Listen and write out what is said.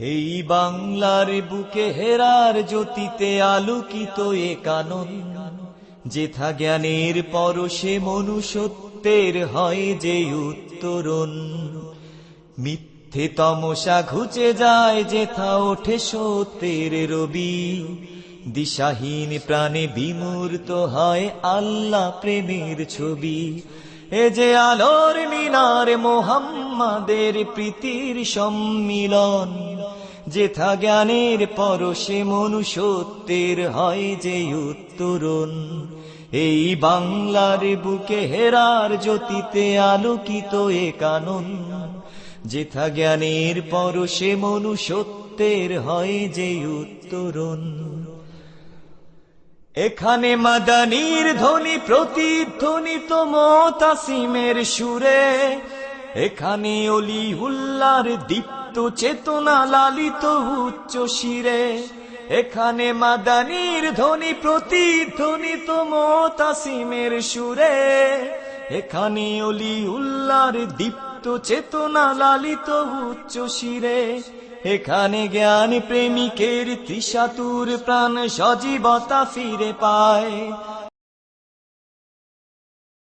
এই বাংলার বুকে হেরার জ্যোতিতে আলোকিত এ কানন, যেথা জ্ঞানের পরশে মনুষ্যত্বের হয় যে উত্তরণ। মিথ্যে তমসা ঘুচে যায় যেথা ওঠে সত্যের রবি, দিশাহীন প্রাণে বিমূর্ত হয় আল্লাহ প্রেমের ছবি। এ যে আলোর মিনার মোহাম্মদের প্রীতির সম্মিলন, যেথা জ্ঞানের পরশে মনুষ্যত্বের হয় যে উত্তরণ। এই বাংলার বুকে হেরার জ্যোতিতে আলোকিত এ কানন, যেথা জ্ঞানের পরশে মনুষ্যত্বের হয় যে উত্তরণ। এখানে মাদানীর ধ্বনি প্রতিধ্বনিত মুতাসিমের সুরে, এখানে অলিউল্লাহর দীপ্ত চেতনা লালিত উচ্চ শিরে। এখানে মাদানীর ধ্বনি প্রতিধ্বনিত মুতাসিমের সুরে, এখানে অলিউল্লাহর দীপ্ত চেতনা লালিত উচ্চ শিরে। এখানে জ্ঞান প্রেমিকের তৃষাতুর প্রাণ সজীবতা ফিরে পায়,